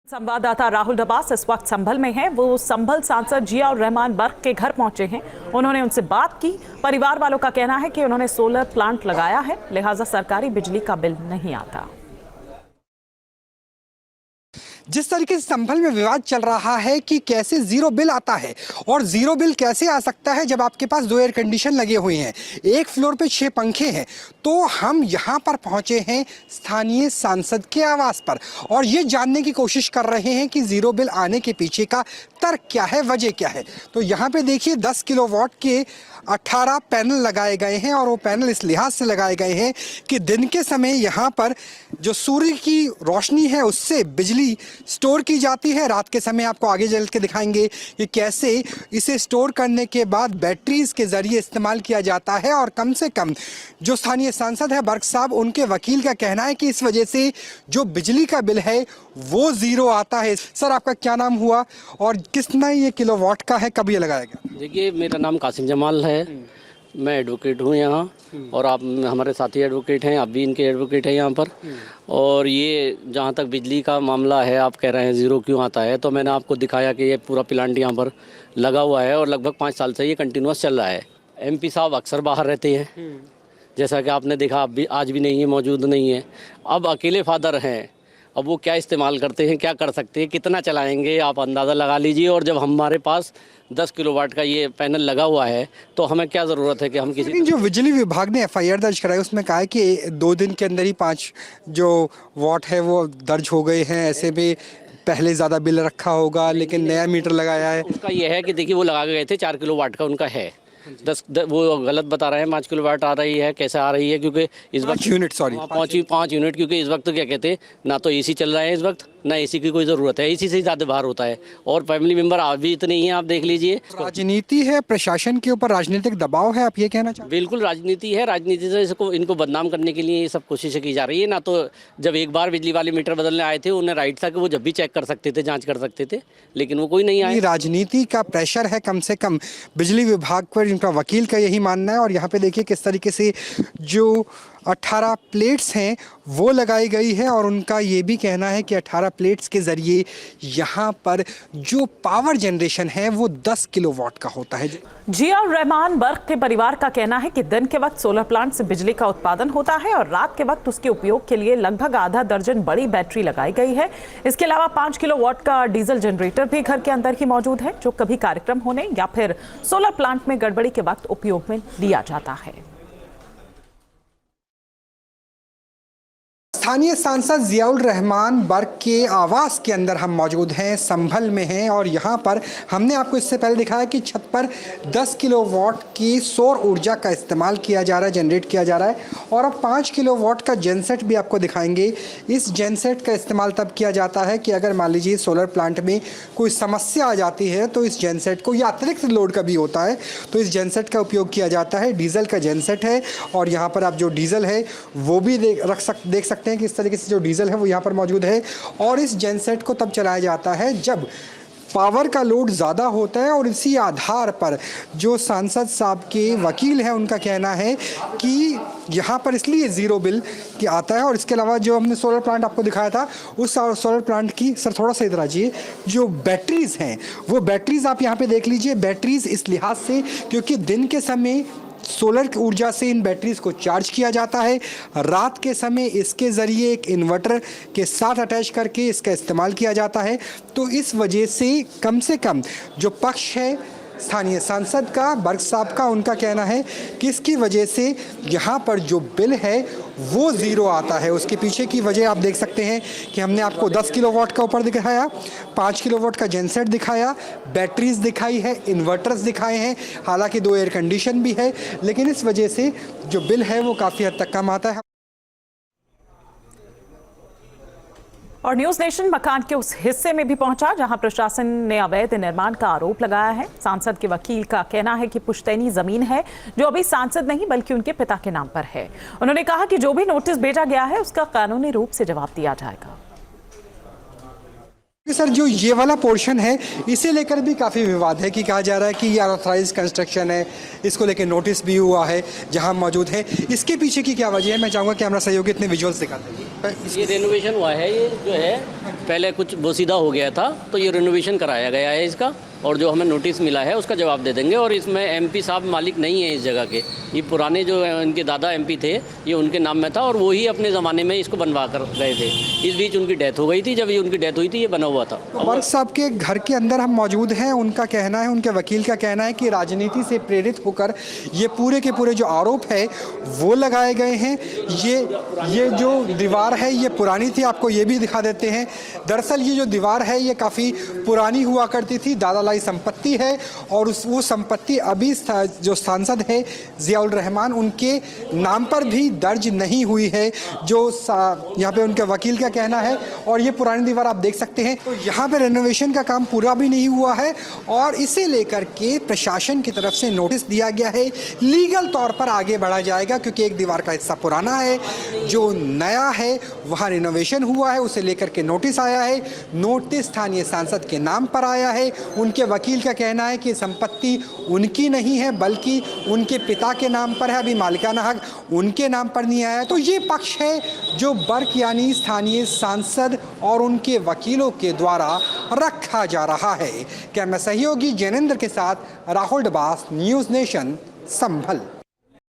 संवाददाता राहुल डबास इस वक्त संभल में हैं। वो संभल सांसद जियाउर रहमान बर्क के घर पहुंचे हैं। उन्होंने उनसे बात की। परिवार वालों का कहना है कि उन्होंने सोलर प्लांट लगाया है, लिहाजा सरकारी बिजली का बिल नहीं आता। जिस तरीके से संभल में विवाद चल रहा है कि कैसे जीरो बिल आता है और जीरो बिल कैसे आ सकता है जब आपके पास 2 एयर कंडीशन लगे हुए हैं, एक फ्लोर पे 6 पंखे हैं, तो हम यहाँ पर पहुँचे हैं स्थानीय सांसद के आवास पर और ये जानने की कोशिश कर रहे हैं कि जीरो बिल आने के पीछे का तर्क क्या है, वजह क्या है। तो यहाँ पे देखिए 10 किलोवाट के 18 पैनल लगाए गए हैं और वो पैनल इस लिहाज से लगाए गए हैं कि दिन के समय यहाँ पर जो सूर्य की रोशनी है उससे बिजली स्टोर की जाती है। रात के समय आपको आगे चल के दिखाएंगे कि कैसे इसे स्टोर करने के बाद बैटरीज के जरिए इस्तेमाल किया जाता है। और कम से कम जो स्थानीय सांसद है बर्क साहब, उनके वकील का कहना है कि इस वजह से जो बिजली का बिल है वो जीरो आता है। सर, आपका क्या नाम हुआ और कितना ये किलोवाट का है, कब ये लगाया गया? देखिए, मेरा नाम कासिम जमाल है, मैं एडवोकेट हूँ यहाँ और आप हमारे साथी एडवोकेट हैं, आप भी इनके एडवोकेट हैं यहाँ पर। और ये जहाँ तक बिजली का मामला है, आप कह रहे हैं ज़ीरो क्यों आता है, तो मैंने आपको दिखाया कि ये पूरा प्लांट यहाँ पर लगा हुआ है और लगभग 5 साल से ये कंटिन्यूस चल रहा है। MP साहब अक्सर बाहर रहते हैं, जैसा कि आपने देखा, अब भी आज भी नहीं है, मौजूद नहीं है। अब अकेले फादर हैं, अब वो क्या इस्तेमाल करते हैं, क्या कर सकते हैं, कितना चलाएंगे, आप अंदाज़ा लगा लीजिए। और जब हमारे पास 10 किलोवाट का ये पैनल लगा हुआ है तो हमें क्या ज़रूरत है कि हम किसी। लेकिन जो बिजली विभाग ने FIR दर्ज कराई उसमें कहा है कि 2 दिन के अंदर ही 5 जो वाट है वो दर्ज हो गए हैं। ऐसे में पहले ज़्यादा बिल रखा होगा, लेकिन नया मीटर लगाया है। उसका ये है कि देखिए, वो लगा गए थे 4 किलोवाट का उनका है, 10 वो गलत बता रहे हैं, 5 किलोवाट आ रही है। कैसे आ रही है, क्योंकि इस वक्त 5 यूनिट, सॉरी 5 यूनिट, क्योंकि इस वक्त क्या कहते हैं ना, तो AC चल रहा है इस वक्त, ना AC की कोई ज़रूरत है, AC से ज़्यादा बाहर होता है। और फैमिली मेंबर आप भी इतने ही हैं, आप देख लीजिए। राजनीति है, प्रशासन के ऊपर राजनीतिक दबाव है, आप ये कहना चाहते हैं? बिल्कुल राजनीति है, राजनीति से इनको बदनाम करने के लिए ये सब कोशिशें की जा रही है। ना तो जब एक बार बिजली वाले मीटर बदलने आए थे, उन्हें राइट था कि वो जब भी चेक कर सकते थे, जाँच कर सकते थे, लेकिन वो कोई नहीं आया। राजनीति का प्रेशर है कम से कम बिजली विभाग पर, इनका वकील का यही मानना है। और यहाँ पे देखिए किस तरीके से जो 18 प्लेट्स हैं वो लगाई गई है और उनका ये भी कहना है कि 18 प्लेट्स के ज़रिए यहाँ पर जो पावर जनरेशन है वो 10 किलोवाट का होता है। जियाउर रहमान बर्क के परिवार का कहना है कि दिन के वक्त सोलर प्लांट से बिजली का उत्पादन होता है और रात के वक्त उसके उपयोग के लिए लगभग आधा दर्जन बड़ी बैटरी लगाई गई है। इसके अलावा 5 किलोवाट का डीजल जनरेटर भी घर के अंदर ही मौजूद है, जो कभी कार्यक्रम होने या फिर सोलर प्लांट में गड़बड़ी के वक्त उपयोग में लिया जाता है। स्थानीय सांसद जियाउर रहमान बर्क के आवास के अंदर हम मौजूद हैं, संभल में हैं। और यहाँ पर हमने आपको इससे पहले दिखाया कि छत पर 10 किलोवाट की सौर ऊर्जा का इस्तेमाल किया जा रहा है, जनरेट किया जा रहा है। और अब 5 किलोवाट का जेनसेट भी आपको दिखाएंगे। इस जेनसेट का इस्तेमाल तब किया जाता है कि अगर मान लीजिए सोलर प्लांट में कोई समस्या आ जाती है तो इस जेनसेट को, या अतिरिक्त लोड का भी होता है, तो इस जेनसेट का उपयोग किया जाता है। डीजल का जेनसेट है और यहाँ पर आप जो डीजल है वो भी देख सकते हैं कि इस तरीके से जो डीजल है वो यहाँ पर मौजूद है। और इस जेनसेट को तब चलाया जाता है जब पावर का लोड ज़्यादा होता है। और इसी आधार पर जो सांसद साहब के वकील हैं उनका कहना है कि यहाँ पर इसलिए ज़ीरो बिल की आता है। और इसके अलावा जो हमने सोलर प्लांट आपको दिखाया था, उस सोलर प्लांट की, सर थोड़ा सा इधर आइए, जो बैटरीज़ हैं वो बैटरीज़ आप यहाँ पे देख लीजिए। बैटरीज़ इस लिहाज से क्योंकि दिन के समय सोलर ऊर्जा से इन बैटरीज को चार्ज किया जाता है, रात के समय इसके ज़रिए एक इन्वर्टर के साथ अटैच करके इसका इस्तेमाल किया जाता है। तो इस वजह से कम जो पक्ष है स्थानीय सांसद का, बर्क साहब का, उनका कहना है कि इसकी वजह से यहाँ पर जो बिल है वो ज़ीरो आता है। उसके पीछे की वजह आप देख सकते हैं कि हमने आपको 10 किलोवाट का ऊपर दिखाया, 5 किलोवाट का जेनसेट दिखाया, बैटरीज दिखाई है, इन्वर्टर्स दिखाए हैं, हालांकि 2 एयर कंडीशन भी है, लेकिन इस वजह से जो बिल है वो काफ़ी हद तक कम आता है। और न्यूज़ नेशन मकान के उस हिस्से में भी पहुंचा जहां प्रशासन ने अवैध निर्माण का आरोप लगाया है। सांसद के वकील का कहना है कि पुश्तैनी जमीन है जो अभी सांसद नहीं बल्कि उनके पिता के नाम पर है। उन्होंने कहा कि जो भी नोटिस भेजा गया है उसका कानूनी रूप से जवाब दिया जाएगा। सर, जो ये वाला पोर्शन है इसे लेकर भी काफ़ी विवाद है कि कहा जा रहा है कि ये अनऑथराइज कंस्ट्रक्शन है, इसको लेकर नोटिस भी हुआ है जहां मौजूद है। इसके पीछे की क्या वजह है? मैं चाहूँगा कि हमारा सहयोगी इतने विजुअल्स दिखाते हैं। ये रेनोवेशन हुआ है, ये जो है पहले कुछ बोसीदा हो गया था, तो ये रेनोवेशन कराया गया है इसका, और जो हमें नोटिस मिला है उसका जवाब दे देंगे। और इसमें एमपी साहब मालिक नहीं है इस जगह के, ये पुराने जो इनके दादा एमपी थे ये उनके नाम में था, और वो ही अपने ज़माने में इसको बनवा कर गए थे। इस बीच उनकी डेथ हो गई थी, जब ये उनकी डेथ हुई थी ये बना हुआ था। वर्क साहब के घर के अंदर हम मौजूद हैं। उनका कहना है, उनके वकील का कहना है कि राजनीति से प्रेरित होकर ये पूरे के पूरे जो आरोप है वो लगाए गए हैं। ये जो दीवार है ये पुरानी थी, आपको ये भी दिखा देते हैं। दरअसल ये जो दीवार है ये काफ़ी पुरानी हुआ करती थी, दादालाई संपत्ति है, और वो संपत्ति अभी जो सांसद है जियाउल रहमान उनके नाम पर भी दर्ज नहीं हुई है, जो यहाँ पे उनके वकील का कहना है। और ये पुरानी दीवार आप देख सकते हैं। तो यहाँ पे रेनोवेशन का काम पूरा भी नहीं हुआ है, और इसे लेकर के प्रशासन की तरफ से नोटिस दिया गया है। लीगल तौर पर आगे बढ़ा जाएगा, क्योंकि एक दीवार का हिस्सा पुराना है, जो नया है वहाँ रेनोवेशन हुआ है, उसे लेकर के नोटिस आया है। नोटिस स्थानीय सांसद के नाम पर आया है। उनके वकील का कहना है कि संपत्ति उनकी नहीं है बल्कि उनके पिता के नाम पर है, अभी मालिकाना हक उनके नाम पर नहीं आया है। तो ये पक्ष है जो बर्क यानी स्थानीय सांसद और उनके वकीलों के द्वारा रखा जा रहा है। कैमरा सहयोगी जैनेंद्र के साथ राहुल डबास, न्यूज़ नेशन, संभल।